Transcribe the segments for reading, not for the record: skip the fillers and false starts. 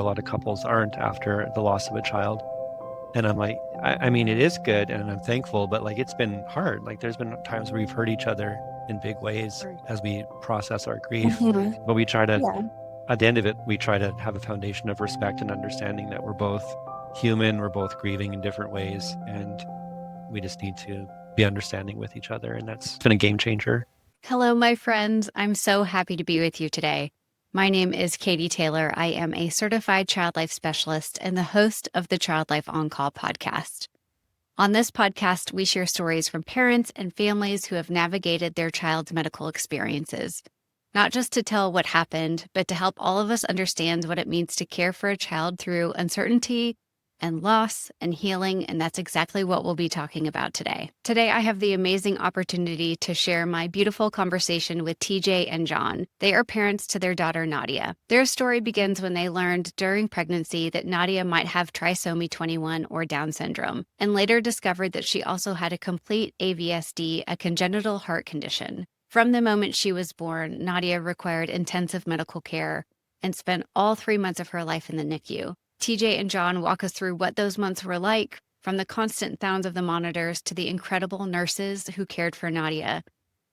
A lot of couples aren't after the loss of a child. And I'm like, I mean, it is good and I'm thankful, but like, it's been hard. Like there's been times where we've hurt each other in big ways as we process our grief. But we try to, at the end of it, we try to have a foundation of respect and understanding that we're both human, we're both grieving in different ways. And we just need to be understanding with each other. And that's been a game changer. Hello, my friends. I'm so happy to be with you today. My name is Katie Taylor. I am a certified child life specialist and the host of the Child Life On Call podcast. On this podcast, we share stories from parents and families who have navigated their child's medical experiences, not just to tell what happened, but to help all of us understand what it means to care for a child through uncertainty and loss and healing, and that's exactly what we'll be talking about today. Today, I have the amazing opportunity to share my beautiful conversation with Teejay and Jon. They are parents to their daughter, Nadia. Their story begins when they learned during pregnancy that Nadia might have Trisomy 21 or Down syndrome, and later discovered that she also had a complete AVSD, a congenital heart condition. From the moment she was born, Nadia required intensive medical care and spent all 3 months of her life in the NICU. Teejay and Jon walk us through what those months were like, from the constant sounds of the monitors to the incredible nurses who cared for Nadia,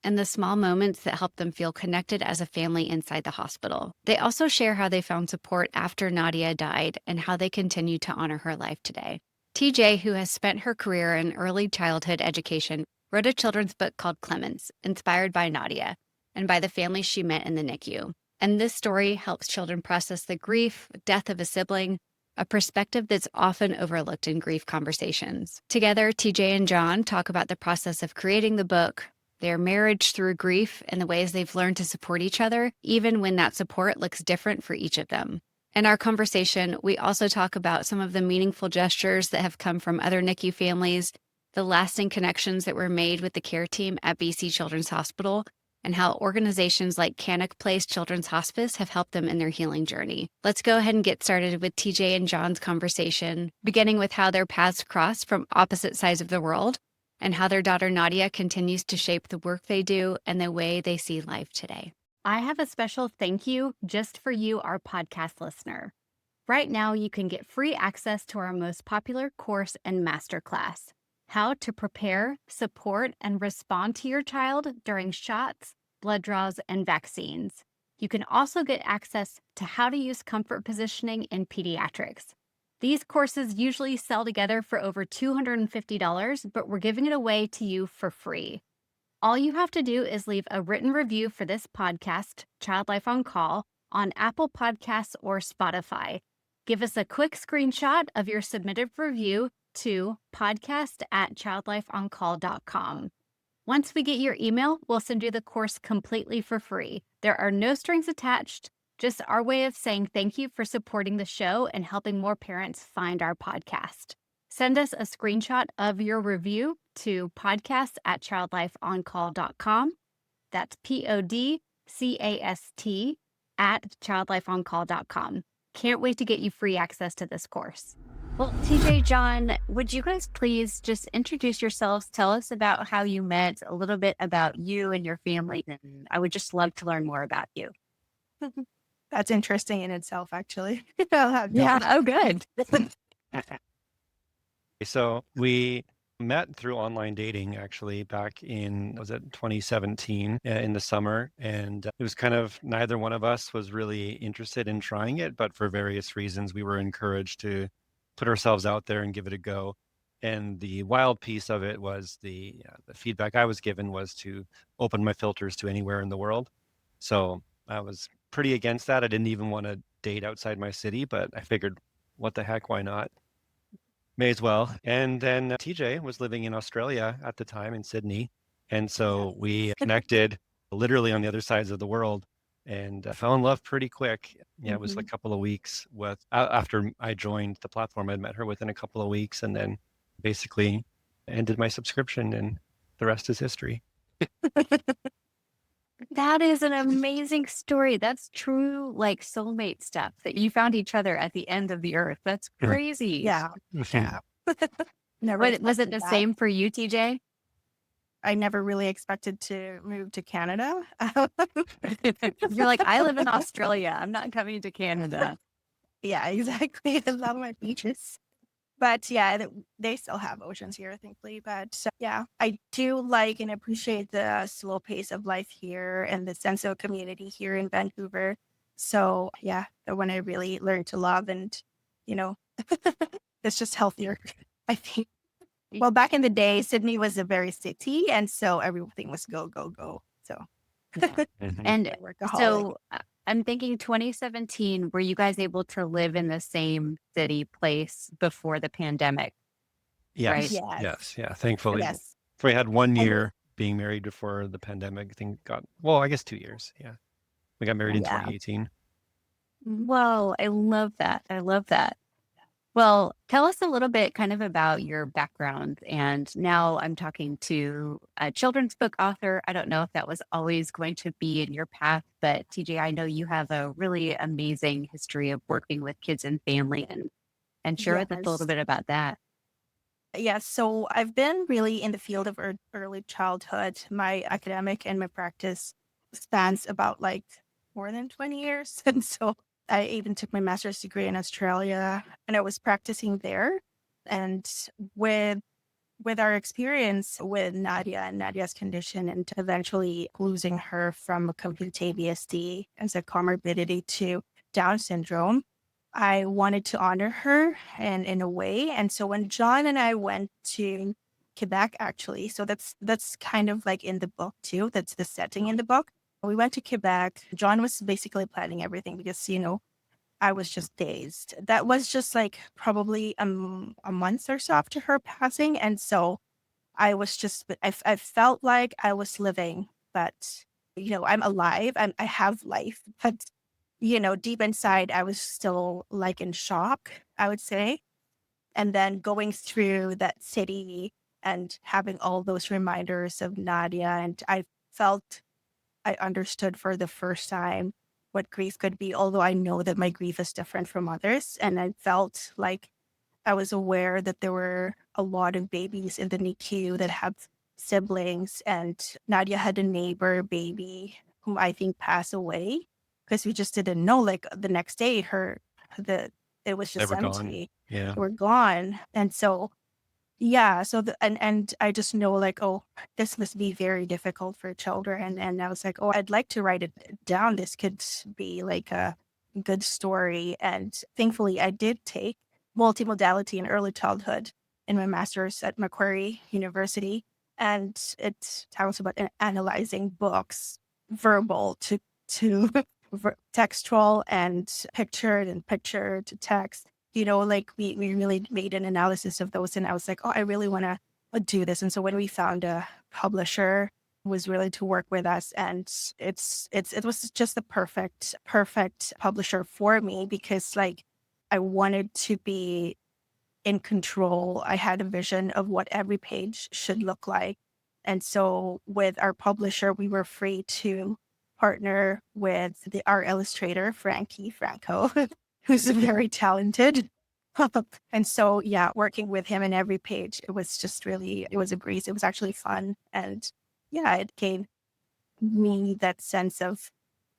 and the small moments that helped them feel connected as a family inside the hospital. They also share how they found support after Nadia died and how they continue to honor her life today. Teejay, who has spent her career in early childhood education, wrote a children's book called Clemence, inspired by Nadia and by the family she met in the NICU. And this story helps children process the grief, death of a sibling, a perspective that's often overlooked in grief conversations. Together, Teejay and Jon talk about the process of creating the book, their marriage through grief, and the ways they've learned to support each other, even when that support looks different for each of them. In our conversation, we also talk about some of the meaningful gestures that have come from other NICU families, the lasting connections that were made with the care team at BC Children's Hospital, and how organizations like Canuck Children's Hospice have helped them in their healing journey. Let's go ahead and get started with Teejay and Jon's conversation, beginning with how their paths cross from opposite sides of the world and how their daughter Nadia continues to shape the work they do and the way they see life today. I have a special thank you just for you, our podcast listener. Right now, you can get free access to our most popular course and masterclass, how to prepare, support, and respond to your child during shots, blood draws, and vaccines. You can also get access to how to use comfort positioning in pediatrics. These courses usually sell together for over $250, but we're giving it away to you for free. All you have to do is leave a written review for this podcast, Child Life on Call, on Apple Podcasts or Spotify. Give us a quick screenshot of your submitted review to podcast@childlifeoncall.com. Once we get your email, we'll send you the course completely for free. There are no strings attached, just our way of saying thank you for supporting the show and helping more parents find our podcast. Send us a screenshot of your review to podcast@childlifeoncall.com. That's PODCAST @childlifeoncall.com. Can't wait to get you free access to this course. Well, Teejay, Jon, would you guys please just introduce yourselves, tell us about how you met, a little bit about you and your family, and I would just love to learn more about you. That's interesting in itself, actually. Oh, good. So we met through online dating actually back in, was it 2017 in the summer? And it was kind of neither one of us was really interested in trying it, but for various reasons, we were encouraged to put ourselves out there and give it a go. And the wild piece of it was the feedback I was given was to open my filters to anywhere in the world. So I was pretty against that. I didn't even want to date outside my city, but I figured, what the heck, why not? May as well. And then Teejay was living in Australia at the time in Sydney. And so we connected literally on the other sides of the world and fell in love pretty quick. Yeah, it was a couple of weeks with after I joined the platform. I'd met her within a couple of weeks and then basically ended my subscription, and the rest is history. That is an amazing story. That's true, like soulmate stuff, that you found each other at the end of the earth. That's crazy. Yeah. Never Was it the expected that. same for you, TJ? I never really expected to move to Canada. You're like, I live in Australia. I'm not coming to Canada. Yeah, exactly. I love my beaches. But yeah, they still have oceans here, thankfully. But yeah, I do like and appreciate the slow pace of life here and the sense of community here in Vancouver. So yeah, the one I really learned to love, and you know, it's just healthier, I think. Well, back in the day, Sydney was a very city, and so everything was go, go, go. So Yeah. Mhm. And workaholic. so I'm thinking 2017, were you guys able to live in the same city place before the pandemic, right? Yes, Yes, yes, yeah. Thankfully, yes. we had 1 year And being married before the pandemic thing got, well, I guess 2 years. Yeah. We got married in yeah, 2018. Well, I love that. I love that. Well, tell us a little bit kind of about your background. And now I'm talking to a children's book author. I don't know if that was always going to be in your path, but TJ, I know you have a really amazing history of working with kids and family and share with us a little yes. bit about that. Yeah, so I've been really in the field of early childhood. My academic and my practice spans about like more than 20 years. And so I even took my master's degree in Australia and I was practicing there. And with with our experience with Nadia and Nadia's condition and eventually losing her from a complete AVSD as a comorbidity to Down syndrome, I wanted to honor her and in a way. And so when John and I went to Quebec, actually, so that's kind of like in the book too. That's the setting in the book. We went to Quebec. John was basically planning everything because, I was just dazed. That was just like probably a month or so after her passing. And so I was just, I felt like I was living, but, I'm alive. I have life. But, deep inside, I was still like in shock, I would say. And then going through that city and having all those reminders of Nadia, and I felt I understood for the first time what grief could be, although I know that my grief is different from others. And I felt like I was aware that there were a lot of babies in the NICU that had siblings, and Nadia had a neighbor baby whom I think passed away because we just didn't know. Like the next day, the it was They just were gone. empty. Yeah. They were gone, and so yeah, so and I just know like, oh, this must be very difficult for children. And I was like, oh, I'd like to write it down. This could be like a good story. And thankfully I did take multimodality in early childhood in my master's at Macquarie University. And it talks about analyzing books, verbal to textual and picture to text. Like we really made an analysis of those. And I was like, oh, I really want to do this. And so when we found a publisher who was willing to work with us, and it was just the perfect publisher for me because like I wanted to be in control. I had a vision of what every page should look like. And so with our publisher, we were free to partner with our illustrator, Frankie Franco, who's very talented. And so, yeah, working with him in every page, it was a breeze. It was actually fun. And yeah, it gave me that sense of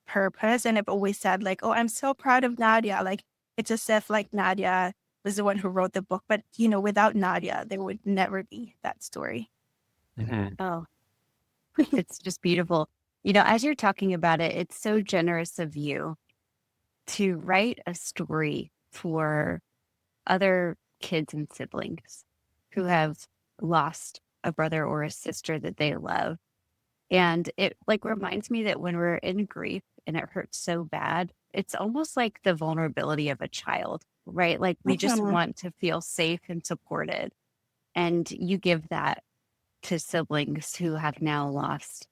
purpose. And I've always said, like, oh, I'm so proud of Nadia. Like, it's as if like Nadia was the one who wrote the book. But, without Nadia, there would never be that story. Mhm. Oh, it's just beautiful. As you're talking about it, it's so generous of you to write a story for other kids and siblings who have lost a brother or a sister that they love. And it like reminds me that when we're in grief and it hurts so bad, it's almost like the vulnerability of a child, right? Like we just Mhm. want to feel safe and supported. And you give that to siblings who have now lost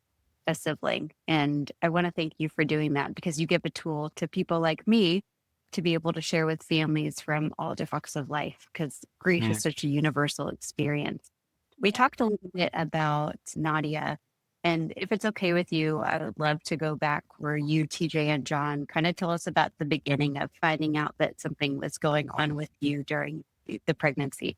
a sibling. And I want to thank you for doing that because you give a tool to people like me to be able to share with families from all different walks of life because grief is Mhm. such a universal experience. We Yeah. talked a little bit about Nadia. And if it's okay with you, I would love to go back where you, TJ, and John kind of tell us about the beginning of finding out that something was going on with you during the pregnancy.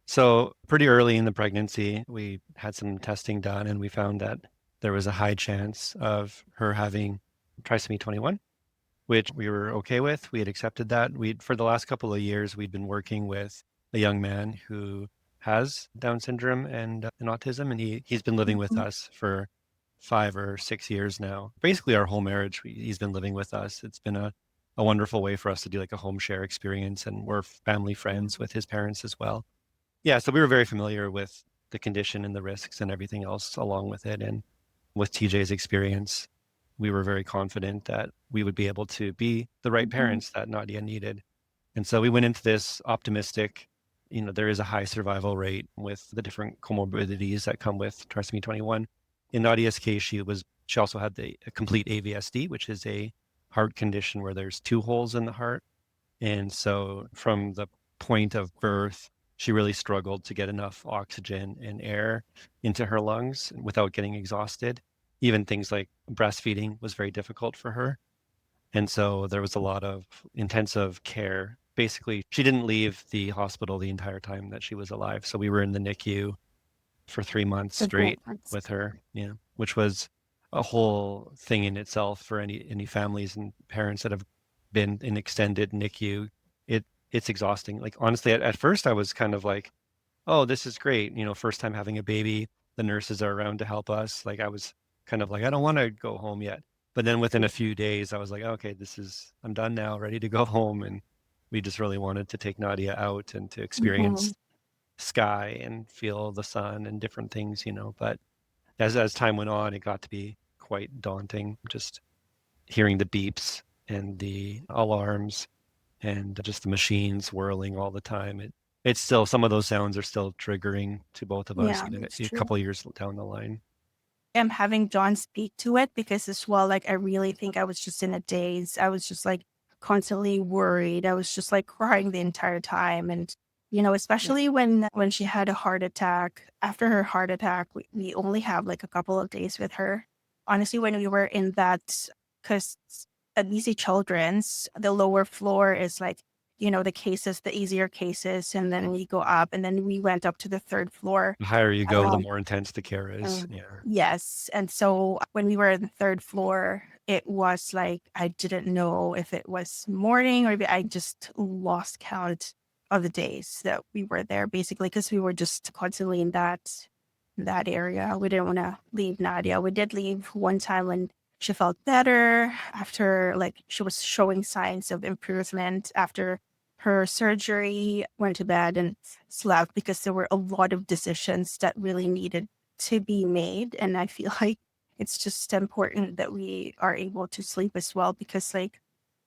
So pretty early in the pregnancy, we had some testing done and we found that there was a high chance of her having trisomy 21. which we were okay with. We had accepted that. For the last couple of years, we'd been working with a young man who has Down syndrome and autism, and he's been living with Mhm. us for 5 or 6 years now. Basically, our whole marriage, he's been living with us. It's been a wonderful way for us to do like a home share experience, and we're family friends with his parents as well. Yeah, so we were very familiar with the condition and the risks and everything else along with it. And with TJ's experience, we were very confident that we would be able to be the right Mhm. parents that Nadia needed. And so we went into this optimistic. There is a high survival rate with the different comorbidities that come with trisomy 21. In Nadia's case, she also had a complete AVSD, which is a heart condition where there's two holes in the heart. And so from the point of birth, she really struggled to get enough oxygen and air into her lungs without getting exhausted. Even things like breastfeeding was very difficult for her. And so there was a lot of intensive care. Basically, she didn't leave the hospital the entire time that she was alive. So we were in the NICU for 3 months The whole straight months. with her, which was a whole thing in itself for any families and parents that have been in extended NICU. It's exhausting. Like honestly, at first I was kind of like, oh, this is great. First time having a baby, the nurses are around to help us. Like I was kind of like, I don't want to go home yet. But then within a few days, I was like, okay, I'm done now, ready to go home. And we just really wanted to take Nadia out and to Mhm. experience sky and feel the sun and different things. But as time went on, it got to be quite daunting, just hearing the beeps and the alarms and just the machines whirling all the time. It's still, some of those sounds are still triggering to both of us, Yeah, even that's a true. couple of years down the line. Am having John speak to it because as well, like I really think I was just in a daze. I was just like constantly worried. I was just like crying the entire time. And especially when she had a heart attack. After her heart attack, we only have like a couple of days with her. Honestly, when we were in that, because at BC Children's, the lower floor is like, the cases, the easier cases, and then we go up, and then we went up to the third floor. The higher you go, the Um, more intense the care is. Yeah. Yes. And so when we were on the third floor, it was like I didn't know if it was morning or if I just lost count of the days that we were there basically because we were just constantly in that area. We didn't want to leave Nadia. We did leave one time when she felt better after like she was showing signs of improvement after her surgery, went to bed and slept because there were a lot of decisions that really needed to be made. And I feel like it's just important that we are able to sleep as well because like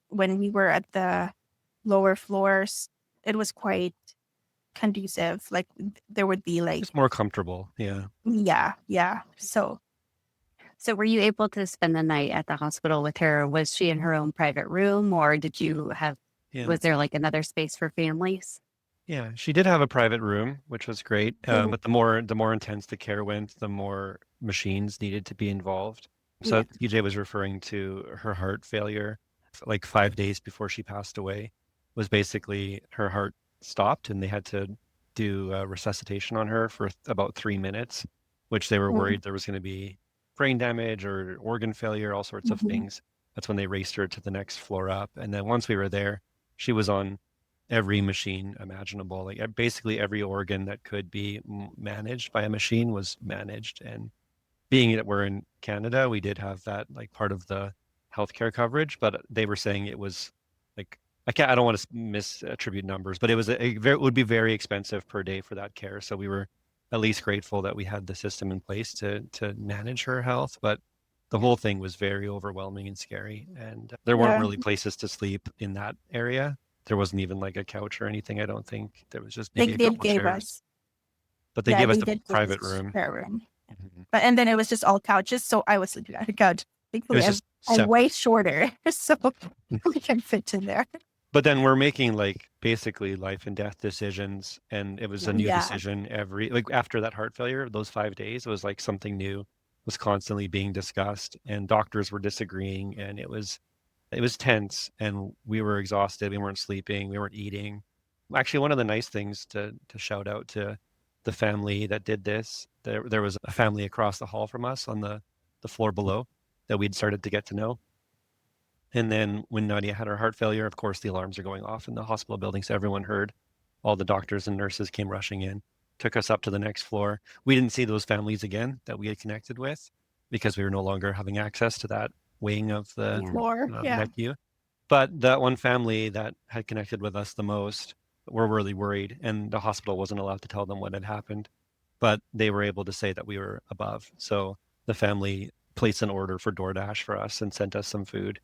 when we were at the lower floors, it was quite conducive. Like there would be like, Just more comfortable. Yeah. yeah, yeah. So were you able to spend the night at the hospital with her? Was she in her own private room or Yeah. was there like another space for families? Yeah. She did have a private room, which was great. Mhm. But the more intense the care went, the more machines needed to be involved. Yeah. So TJ was referring to her heart failure, like 5 days before she passed away, was basically her heart stopped and they had to do resuscitation on her for about 3 minutes, which they were Mhm. worried there was going to be brain damage or organ failure, all sorts of Mhm. things. That's when they raced her to the next floor up. And then once we were there, she was on every machine imaginable. Like basically every organ that could be managed by a machine was managed. And being that we're in Canada, we did have that like part of the healthcare coverage, but they were saying it was like I don't want to misattribute numbers, but it would be very expensive per day for that care. So we were at least grateful that we had the system in place to manage her health, but the whole thing was very overwhelming and scary. And there weren't Yeah. really places to sleep in that area. There wasn't even like a couch or anything, I don't think. There was just They maybe a did couple give chairs, us, but they yeah, gave us they the did give us private room. spare room. Mhm. But and then it was just all couches. So I was sleeping on a couch. It Thankfully, was I'm, just I'm separate. way shorter. So we can fit in there. But then we're making like basically life and death decisions. And it was a new Yeah. decision like after that heart failure, those 5 days, it was like something new was constantly being discussed and doctors were disagreeing. And it was tense and we were exhausted. We weren't sleeping. We weren't eating. Actually, one of the nice things to shout out to the family that did this, there was a family across the hall from us on the floor below that we'd started to get to know. And then when Nadia had her heart failure, of course, the alarms are going off in the hospital building. So everyone heard. All the doctors and nurses came rushing in, took us up to the next floor. We didn't see those families again that we had connected with because we were no longer having access to that wing of the Floor. Yeah. NICU. But that one family that had connected with us the most were really worried, and the hospital wasn't allowed to tell them what had happened. But they were able to say that we were above. So the family placed an order for DoorDash for us and sent us some food,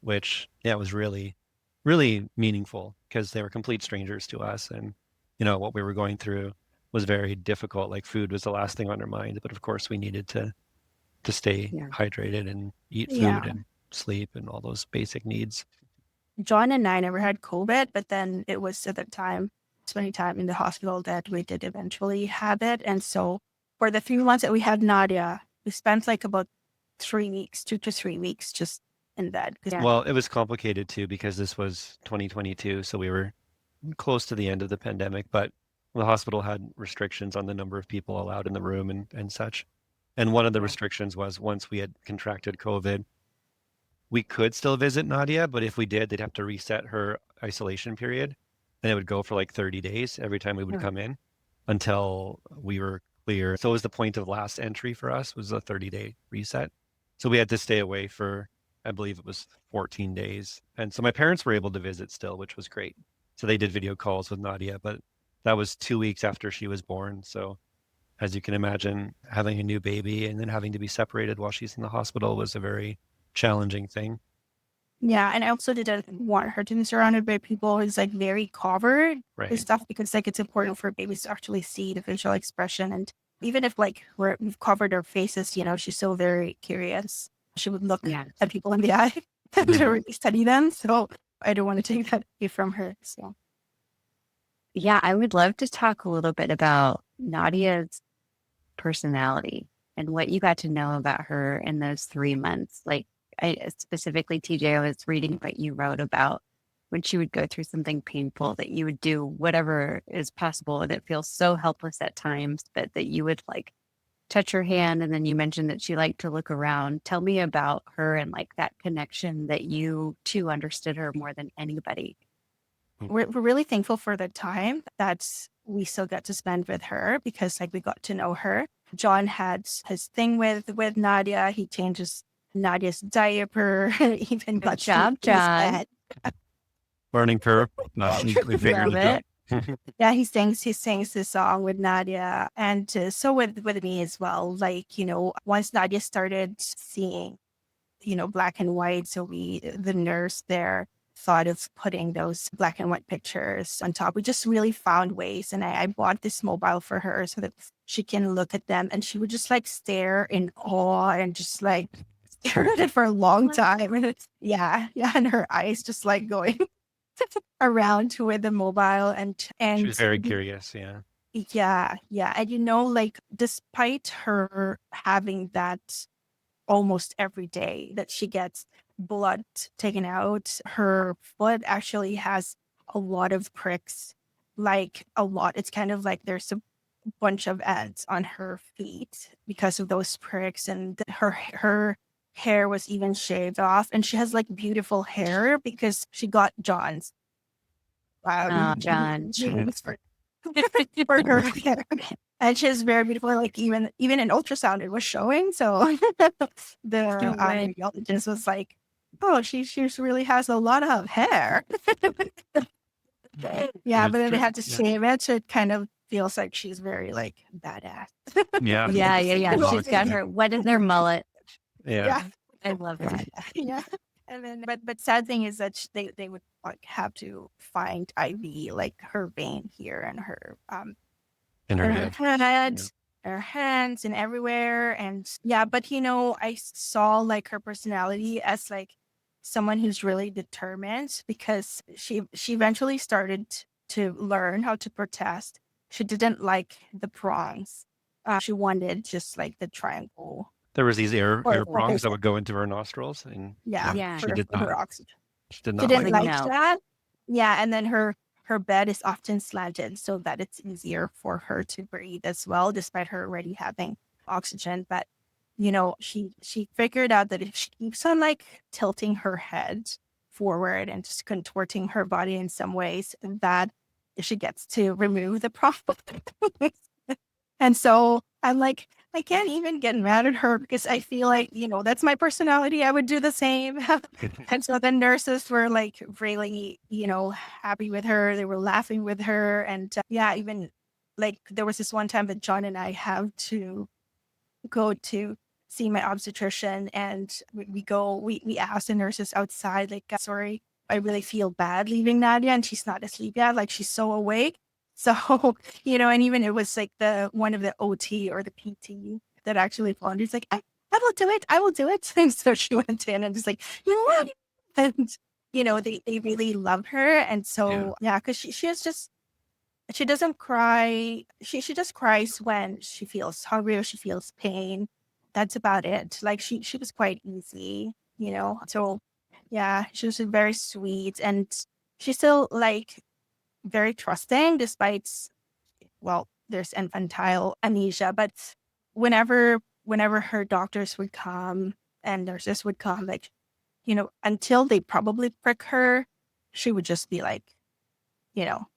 which, yeah, was really, really meaningful because they were complete strangers to us. And, what we were going through was very difficult. Like food was the last thing on our mind. But of course, we needed to stay hydrated and eat food Yeah. and sleep and all those basic needs. Jon and I never had COVID, but then it was at the time, spending time in the hospital, that we did eventually have it. And so for the few months that we had Nadia, we spent like about 3 weeks, 2 to 3 weeks just in bed. Well, it was complicated too because this was 2022. So we were close to the end of the pandemic, but the hospital had restrictions on the number of people allowed in the room and such. And one of the restrictions was once we had contracted COVID, we could still visit Nadia, but if we did, they'd have to reset her isolation period. And it would go for like 30 days every time we would come in until we were clear. So it was the point of last entry for us was a 30-day reset. So we had to stay away for, I believe it was 14 days. And so my parents were able to visit still, which was great. So they did video calls with Nadia, but that was 2 weeks after she was born. So as you can imagine, having a new baby and then having to be separated while she's in the hospital was a very challenging thing. Yeah, and I also didn't want her to be surrounded by people who's like very covered and stuff, because like it's important for babies to actually see the facial expression. And even if like we've covered our faces, she's still very curious. She would look at people in the eye and really study them. So I don't want to take that away from her. So yeah, I would love to talk a little bit about Nadia's personality and what you got to know about her in those 3 months. Like, specifically, TJ, I was reading what you wrote about when she would go through something painful, that you would do whatever is possible, and it feels so helpless at times, but that you would like touch her hand. And then you mentioned that she liked to look around. Tell me about her and like that connection that you too understood her more than anybody. We're really thankful for the time that we still got to spend with her, because like we got to know her. Jon had his thing with Nadia. He changes Nadia's diaper, even got job, Jon. Learning curve. No, we figured it out. Yeah, he sings this song with Nadia, and so with me as well. Like, once Nadia started seeing, black and white, so the nurse there thought of putting those black and white pictures on top. We just really found ways, and I bought this mobile for her so that she can look at them, and she would just like stare in awe and just like stare at it for a long time. And and her eyes just like going around with the mobile, and she was very curious. Yeah. And like despite her having that almost every day that she gets blood taken out, her foot actually has a lot of pricks, like a lot. It's kind of like there's a bunch of ants on her feet because of those pricks, and her hair was even shaved off, and she has like beautiful hair because she got Jon's Jon genes for her hair. And she's very beautiful. Like even in ultrasound, it was showing. So the radiologist was like, "Oh, she really has a lot of hair." Yeah, but then they had to shave it, so it kind of feels like she's very like badass. Yeah. She's got her. What is her mullet? Yeah. I love that. Yeah. And then, but sad thing is that they would like have to find IV, like her vein here and her in her head, her hands, and everywhere. And but I saw like her personality as like someone who's really determined, because she eventually started to learn how to protest. She didn't like the prongs. She wanted just like the triangle. There was these air prongs that would go into her nostrils, and she did not. Her oxygen. She did not She didn't like no. that. Yeah, and then her bed is often slanted so that it's easier for her to breathe as well, despite her already having oxygen. But she figured out that if she keeps on like tilting her head forward and just contorting her body in some ways, that she gets to remove the problem. And so I'm like, I can't even get mad at her because I feel like, that's my personality. I would do the same. And so the nurses were like really, happy with her. They were laughing with her. And yeah, even like there was this one time that John and I have to go to see my obstetrician, and we asked the nurses outside, like, sorry, I really feel bad leaving Nadia and she's not asleep yet. Like she's so awake. So, and even it was like the one of the OT or the PT that actually phoned. He's like, I will do it. I will do it. And so she went in and just like, and they really love her. And so yeah, because she is just she doesn't cry. She just cries when she feels hungry or she feels pain. That's about it. Like she was quite easy. So yeah, she was very sweet, and she's still like very trusting despite, well, there's infantile amnesia. But whenever her doctors would come and nurses would come, like, until they probably prick her, she would just be like,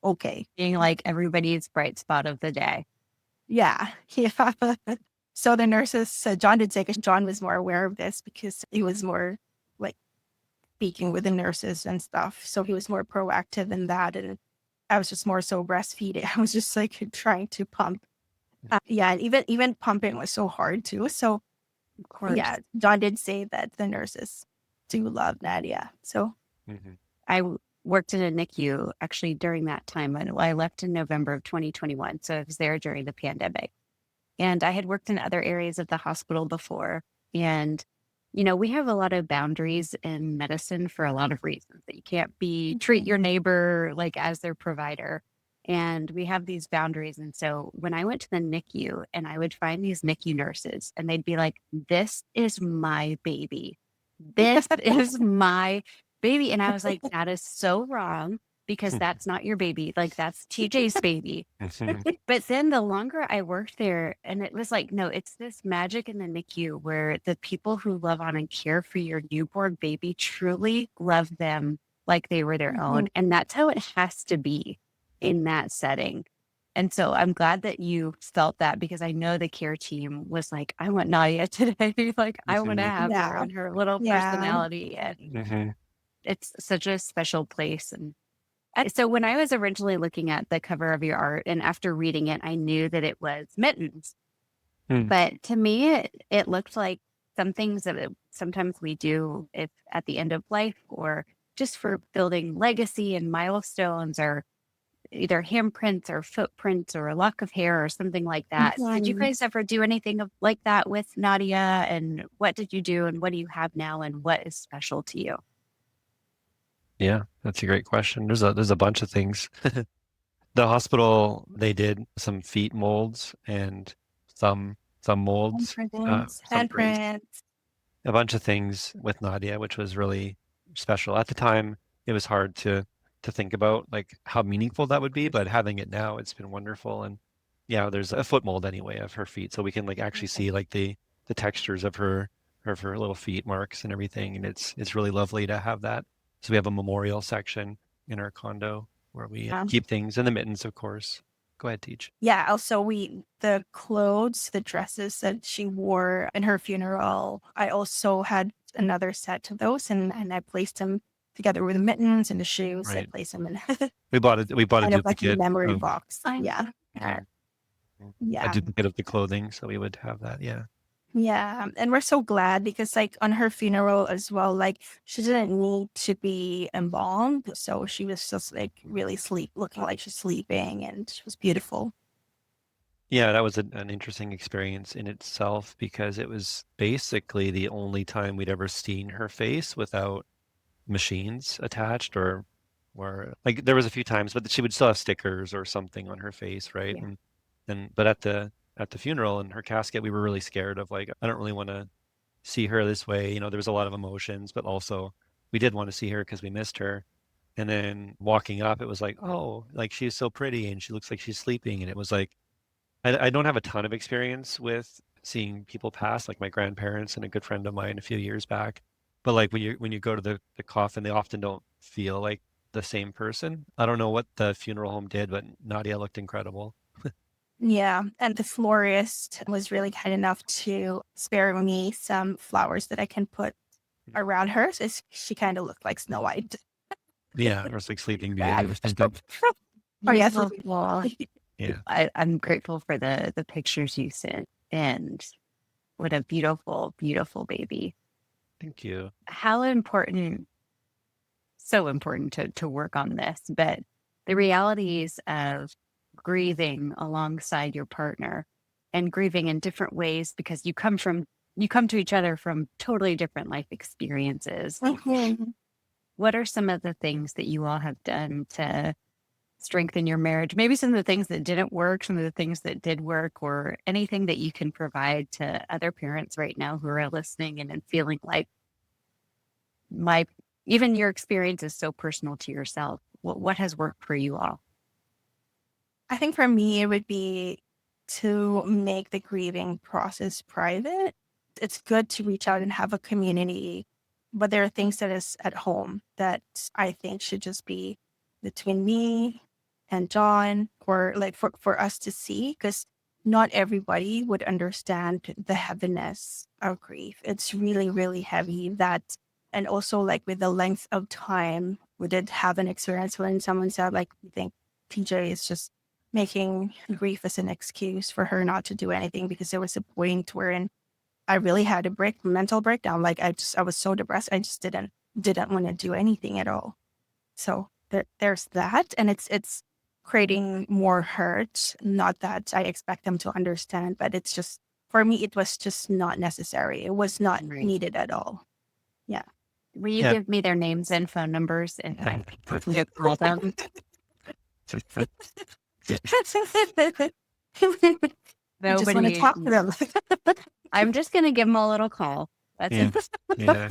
okay. Being like everybody's bright spot of the day. Yeah. Yeah. So the nurses, John did say, because John was more aware of this because he was more like speaking with the nurses and stuff. So he was more proactive in that. And I was just more so breastfeeding. I was just like trying to pump. Yeah. And even pumping was so hard too. So Of course. yeah, John did say that the nurses do love Nadia. So I worked in a NICU actually during that time. I left in November of 2021. So I was there during the pandemic. And I had worked in other areas of the hospital before. And, we have a lot of boundaries in medicine for a lot of reasons that you can't treat your neighbor like as their provider. And we have these boundaries. And so when I went to the NICU and I would find these NICU nurses and they'd be like, this is my baby. This is my baby. And I was like, that is so wrong because that's not your baby. Like that's TJ's baby. But then the longer I worked there, and it was like, no, it's this magic in the NICU where the people who love on and care for your newborn baby truly love them like they were their own. And that's how it has to be in that setting. And so I'm glad that you felt that because I know the care team was like, I want Nadia today. Like, I want to have her and her little personality. And it's such a special place. And so when I was originally looking at the cover of your art and after reading it, I knew that it was mittens. But to me, it looked like some things that sometimes we do if at the end of life or just for building legacy and milestones or either handprints or footprints or a lock of hair or something like that. Did you guys ever do anything like that with Nadia? And what did you do and what do you have now and what is special to you? Yeah, that's a great question. There's a bunch of things. The hospital, they did some feet molds and some molds, handprints. a bunch of things with Nadia, which was really special. At the time, it was hard to think about like how meaningful that would be, but having it now, it's been wonderful. And yeah, there's a foot mold anyway of her feet, so we can like actually see like the textures of her little feet marks and everything, and it's really lovely to have that. So we have a memorial section in our condo where we keep things, and the mittens, of course. Go ahead, Teej. Yeah. Also, the clothes, the dresses that she wore in her funeral, I also had another set of those, and I placed them together with the mittens and the shoes. Right. I placed them in. We bought a kind of like a duplicate memory of, box. Yeah. a duplicate of the clothing, so we would have that. Yeah. Yeah, and we're so glad because like on her funeral as well, like she didn't need to be embalmed, so she was just like really looking like she's sleeping, and it was beautiful. Yeah, that was an interesting experience in itself because it was basically the only time we'd ever seen her face without machines attached or like there was a few times, but she would still have stickers or something on her face, right? Yeah. But at the funeral and her casket, we were really scared of like, I don't really want to see her this way. There was a lot of emotions, but also we did want to see her because we missed her. And then walking up, it was like, oh, like she's so pretty and she looks like she's sleeping. And it was like, I don't have a ton of experience with seeing people pass, like my grandparents and a good friend of mine a few years back. But like when you go to the coffin, they often don't feel like the same person. I don't know what the funeral home did, but Nadia looked incredible. Yeah. And the florist was really kind enough to spare me some flowers that I can put around her. So she kind of looked like Snow White. Yeah, or it's like Sleeping Beauty. Yeah. Oh, yes. Beautiful. Yeah. I'm grateful for the pictures you sent, and what a beautiful, beautiful baby. Thank you. How important, so important to work on this, but the realities of grieving alongside your partner and grieving in different ways, because you come to each other from totally different life experiences. Mhm. What are some of the things that you all have done to strengthen your marriage? Maybe some of the things that didn't work, some of the things that did work, or anything that you can provide to other parents right now who are listening and feeling like even your experience is so personal to yourself. What has worked for you all? I think for me, it would be to make the grieving process private. It's good to reach out and have a community, but there are things that is at home that I think should just be between me and John, or like for us to see, because not everybody would understand the heaviness of grief. It's really, really heavy that, and also like with the length of time, we did have an experience when someone said like, we think TJ is just making grief as an excuse for her not to do anything, because there was a point wherein I really had a mental breakdown. Like I was so depressed. I just didn't want to do anything at all. So there's that. And it's creating more hurt. Not that I expect them to understand, but it's just, for me, it was just not necessary. It was not needed at all. Yeah. Will you give me their names and phone numbers and I can call them? I just want to talk to them. I'm just going to give them a little call. That's it. Yeah.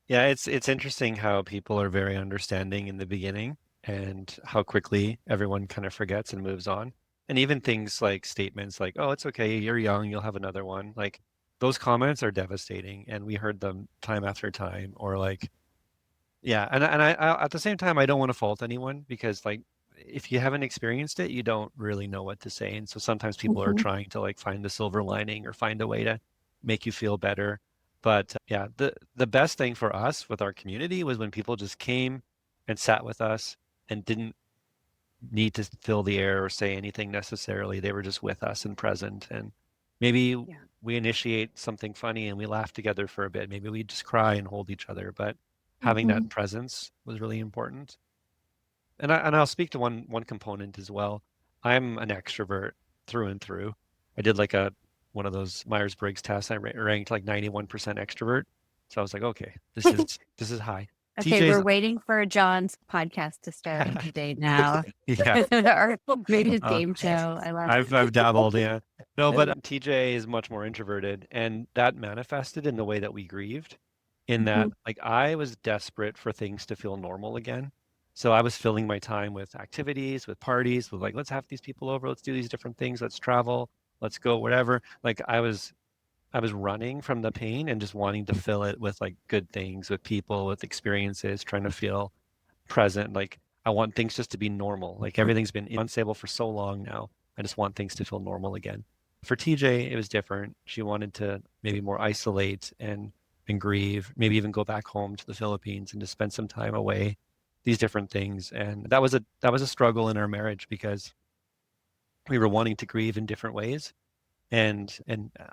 Yeah, it's interesting how people are very understanding in the beginning and how quickly everyone kind of forgets and moves on. And even things like statements like, "Oh, it's okay, you're young, you'll have another one." Like those comments are devastating, and we heard them time after time. Or like, yeah, and I at the same time, I don't want to fault anyone, because like if you haven't experienced it, you don't really know what to say. And so sometimes people are trying to like find the silver lining or find a way to make you feel better. But yeah, the best thing for us with our community was when people just came and sat with us and didn't need to fill the air or say anything necessarily. They were just with us and present. And maybe we initiate something funny and we laugh together for a bit. Maybe we just cry and hold each other. But having that presence was really important. And I'll speak to one component as well. I'm an extrovert through and through. I did like one of those Myers-Briggs tests. I ranked like 91% extrovert. So I was like, okay, this is high. Okay, TJ's, we're waiting for John's podcast to start today now. yeah, Or maybe his game show. I love I've dabbled, yeah. No, but TJ is much more introverted, and that manifested in the way that we grieved. In that, like, I was desperate for things to feel normal again. So I was filling my time with activities, with parties, with like, let's have these people over, let's do these different things, let's travel, let's go, whatever. Like I was running from the pain and just wanting to fill it with like good things, with people, with experiences, trying to feel present. Like I want things just to be normal. Like everything's been unstable for so long now. I just want things to feel normal again. For TJ, it was different. She wanted to maybe more isolate and grieve, maybe even go back home to the Philippines and just spend some time away, these different things. And that was a struggle in our marriage, because we were wanting to grieve in different ways. And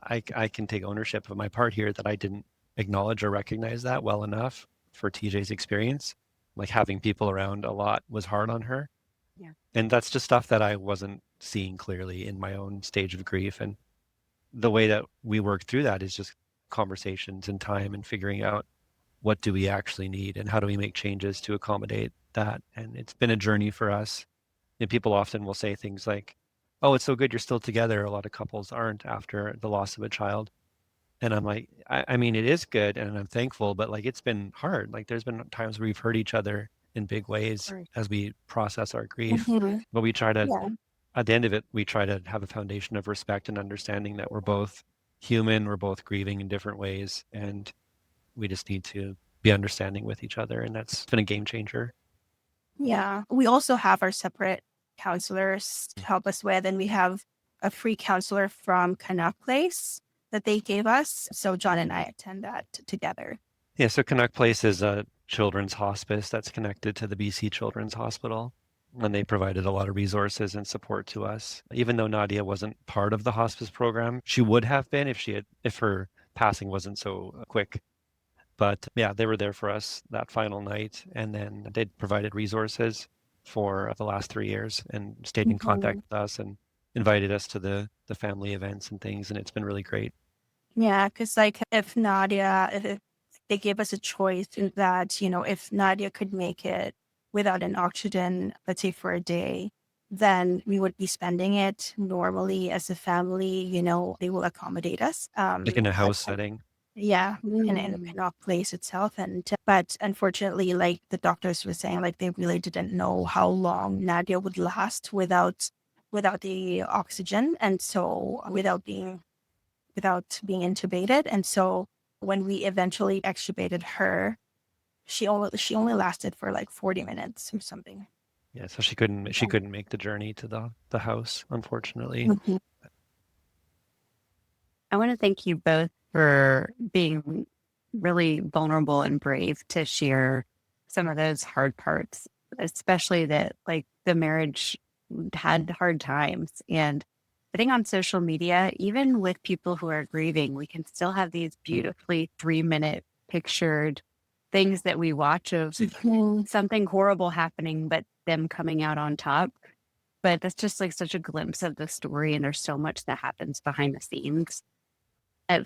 I can take ownership of my part here, that I didn't acknowledge or recognize that well enough for TJ's experience. Like having people around a lot was hard on her. Yeah. And that's just stuff that I wasn't seeing clearly in my own stage of grief. And the way that we work through that is just conversations and time and figuring out what do we actually need and how do we make changes to accommodate that. And it's been a journey for us. And people often will say things like, "Oh, it's so good you're still together." A lot of couples aren't after the loss of a child. And I'm like, I mean, it is good and I'm thankful, but like it's been hard. Like there's been times where we've hurt each other in big ways as we process our grief. But we try to, at the end of it, we try to have a foundation of respect and understanding that we're both human. We're both grieving in different ways, and we just need to be understanding with each other. And that's been a game changer. Yeah. We also have our separate counselors to help us with, and we have a free counselor from Canuck Place that they gave us. So John and I attend that together. Yeah, so Canuck Place is a children's hospice that's connected to the BC Children's Hospital. And they provided a lot of resources and support to us. Even though Nadia wasn't part of the hospice program, she would have been if her passing wasn't so quick. But yeah, they were there for us that final night, and then they provided resources for the last 3 years and stayed in contact with us and invited us to the family events and things, and it's been really great. Yeah, because like if they gave us a choice that, if Nadia could make it without an oxygen, let's say for a day, then we would be spending it normally as a family, they will accommodate us. Like in a house setting. Yeah, in the Canuck Place itself. But unfortunately, like the doctors were saying, like they really didn't know how long Nadia would last without the oxygen. And so without being intubated. And so when we eventually extubated her, she only lasted for like 40 minutes or something. Yeah, so she couldn't make the journey to the house, unfortunately. Mm-hmm. I want to thank you both for being really vulnerable and brave to share some of those hard parts, especially that like the marriage had hard times. And I think on social media, even with people who are grieving, we can still have these beautifully 3-minute pictured things that we watch of something horrible happening, but them coming out on top. But that's just like such a glimpse of the story. And there's so much that happens behind the scenes.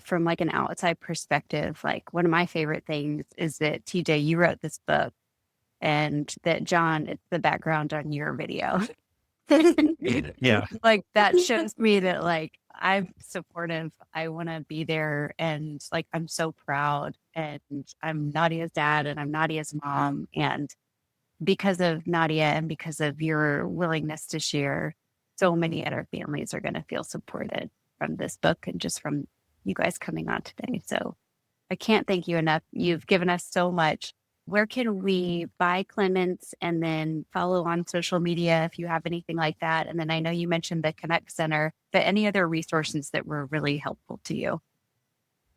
From like an outside perspective, like one of my favorite things is that TJ, you wrote this book, and that Jon, it's the background on your video. Yeah. Like that shows me that like I'm supportive. I want to be there, and like I'm so proud, and I'm Nadia's dad and I'm Nadia's mom, and because of Nadia and because of your willingness to share, so many other families are going to feel supported from this book and just from you guys coming on today. So I can't thank you enough. You've given us so much. Where can we buy Clemence and then follow on social media if you have anything like that? And then I know you mentioned the Connect Center, but any other resources that were really helpful to you?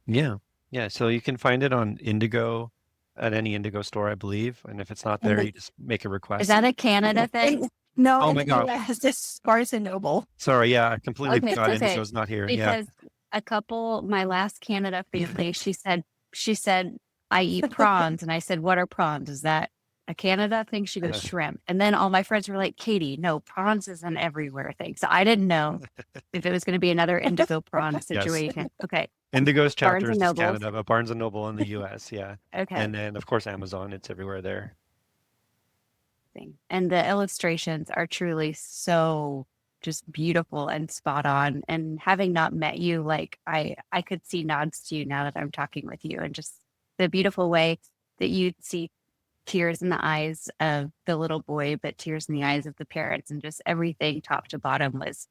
Yeah. Yeah. So you can find it on Indigo at any Indigo store, I believe. And if it's not there, you just make a request. Is that a Canada thing? No, oh my God. It's just Barnes and Noble. Sorry. Yeah. I completely forgot Indigo's not here. Because my last Canada family, she said, I eat prawns. And I said, what are prawns? Is that a Canada thing? She goes, shrimp. And then all my friends were like, Katie, no, prawns is an everywhere thing. So I didn't know if it was going to be another Indigo prawn situation. Yes. Okay. Indigo's chapter is Canada, but Barnes and Noble in the US. Yeah. Okay. And then, of course, Amazon. It's everywhere there. And the illustrations are truly so just beautiful and spot on. And having not met you, like I could see nods to you now that I'm talking with you, and just the beautiful way that you see tears in the eyes of the little boy, but tears in the eyes of the parents, and just everything top to bottom was,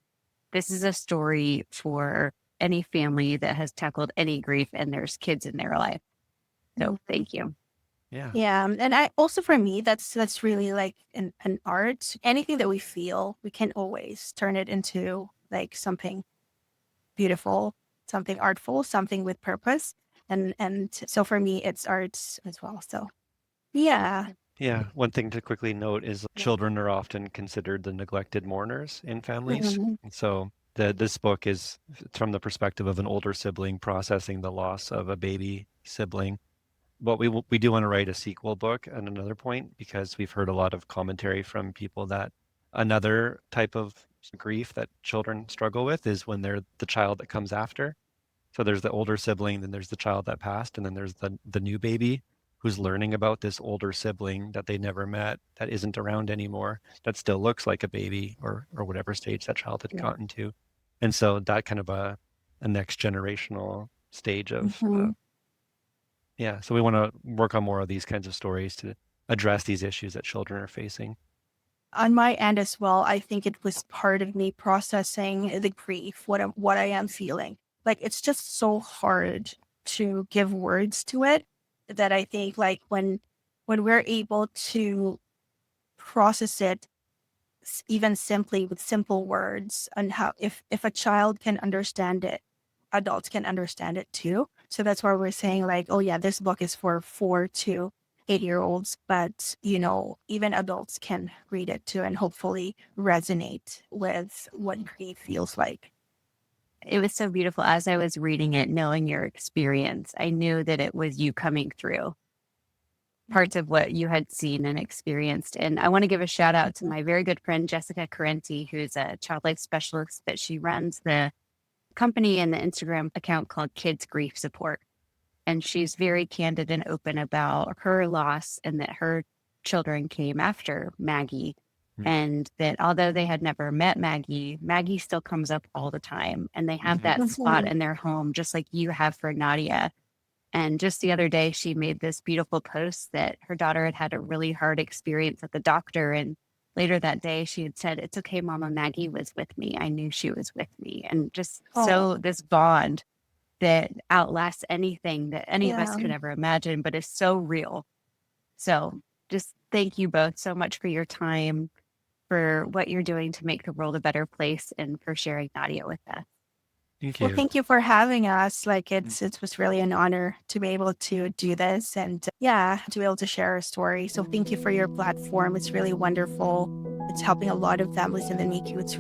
this is a story for any family that has tackled any grief and there's kids in their life. So thank you. Yeah. Yeah. And I also, for me, that's really like an art. Anything that we feel, we can always turn it into like something beautiful, something artful, something with purpose. And so for me, it's art as well. So yeah. Yeah. One thing to quickly note is children are often considered the neglected mourners in families. And so this book is from the perspective of an older sibling processing the loss of a baby sibling. But we do want to write a sequel book at another point, because we've heard a lot of commentary from people that another type of grief that children struggle with is when they're the child that comes after. So there's the older sibling, then there's the child that passed, and then there's the new baby who's learning about this older sibling that they never met, that isn't around anymore, that still looks like a baby or whatever stage that child had gotten to. And so that kind of a next generational stage of yeah, so we want to work on more of these kinds of stories to address these issues that children are facing. On my end as well, I think it was part of me processing the grief, what I am feeling. like it's just so hard to give words to it, that I think like when we're able to process it even simply with simple words, and how if a child can understand it, adults can understand it too. So that's why we're saying like, oh yeah, this book is for 4 to 8 year olds, but even adults can read it too and hopefully resonate with what grief feels like. It was so beautiful. As I was reading it, knowing your experience, I knew that it was you coming through parts of what you had seen and experienced. And I want to give a shout out to my very good friend, Jessica Carenti, who's a child life specialist, that she runs the company and the Instagram account called Kids Grief Support. And she's very candid and open about her loss, and that her children came after Maggie. And that although they had never met Maggie, Maggie still comes up all the time. And they have that spot in their home, just like you have for Nadia. And just the other day, she made this beautiful post that her daughter had had a really hard experience at the doctor. And later that day, she had said, "It's okay, Mama, Maggie was with me. I knew she was with me." And just so this bond that outlasts anything that any of us could ever imagine, but is so real. So just thank you both so much for your time, for what you're doing to make the world a better place, and for sharing Nadia with us. Thank you. Well, thank you for having us. Like it was really an honor to be able to do this, and to be able to share our story. So thank you for your platform. It's really wonderful. It's helping a lot of families in the NICU. It's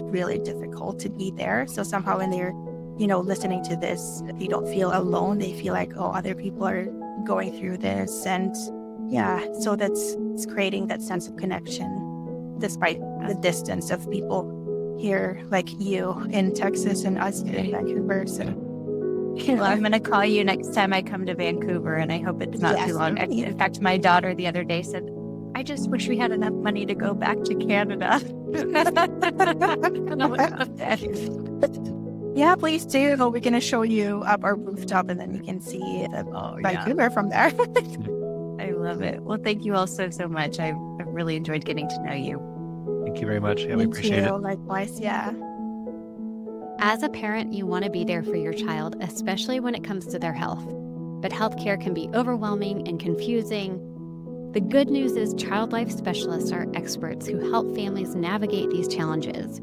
really difficult to be there. So somehow when they're, listening to this, they don't feel alone. They feel like, oh, other people are going through this. And so it's creating that sense of connection despite the distance of people here, like you in Texas and us here in Vancouver. So, well, I'm going to call you next time I come to Vancouver, and I hope it's not too long. In fact, my daughter the other day said, "I just wish we had enough money to go back to Canada." And I'm like, okay. Yeah, please do. We're going to show you up our rooftop, and then you can see Vancouver from there. I love it. Well, thank you all so much. I've really enjoyed getting to know you. Thank you very much. Yeah, we Me appreciate too. it. Likewise, yeah. As a parent, you want to be there for your child, especially when it comes to their health. But healthcare can be overwhelming and confusing. The good news is child life specialists are experts who help families navigate these challenges.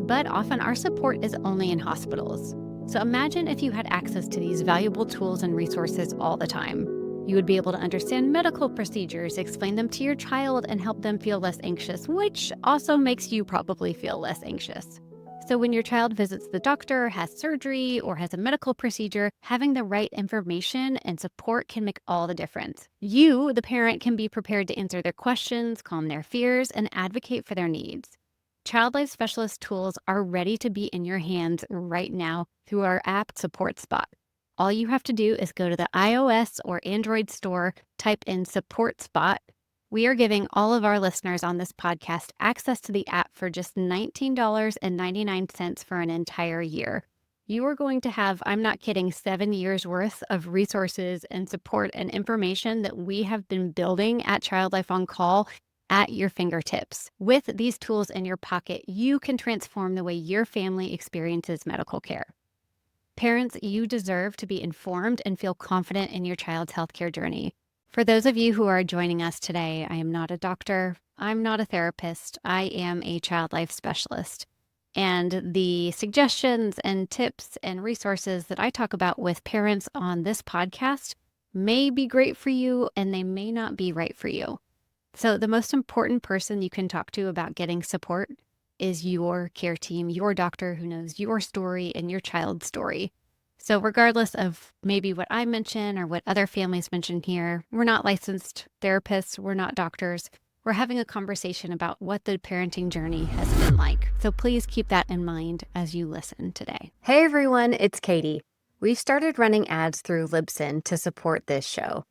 But often our support is only in hospitals. So imagine if you had access to these valuable tools and resources all the time. You would be able to understand medical procedures, explain them to your child, and help them feel less anxious, which also makes you probably feel less anxious. So when your child visits the doctor, has surgery, or has a medical procedure, having the right information and support can make all the difference. You, the parent, can be prepared to answer their questions, calm their fears, and advocate for their needs. Child Life Specialist tools are ready to be in your hands right now through our app Support Spot. All you have to do is go to the iOS or Android store, type in Support Spot. We are giving all of our listeners on this podcast access to the app for just $19.99 for an entire year. You are going to have, I'm not kidding, 7 years worth of resources and support and information that we have been building at Child Life On Call at your fingertips. With these tools in your pocket, you can transform the way your family experiences medical care. Parents, you deserve to be informed and feel confident in your child's healthcare journey. For those of you who are joining us today, I am not a doctor. I'm not a therapist. I am a child life specialist. And the suggestions and tips and resources that I talk about with parents on this podcast may be great for you, and they may not be right for you. So the most important person you can talk to about getting support is your care team, your doctor who knows your story and your child's story. So regardless of maybe what I mention or what other families mention here, we're not licensed therapists, we're not doctors. We're having a conversation about what the parenting journey has been like. So please keep that in mind as you listen today. Hey everyone, it's Katie. We've started running ads through Libsyn to support this show.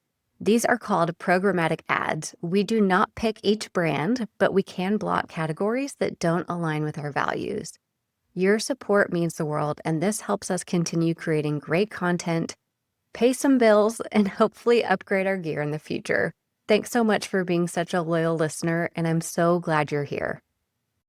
These are called programmatic ads. We do not pick each brand, but we can block categories that don't align with our values. Your support means the world, and this helps us continue creating great content, pay some bills, and hopefully upgrade our gear in the future. Thanks so much for being such a loyal listener, and I'm so glad you're here.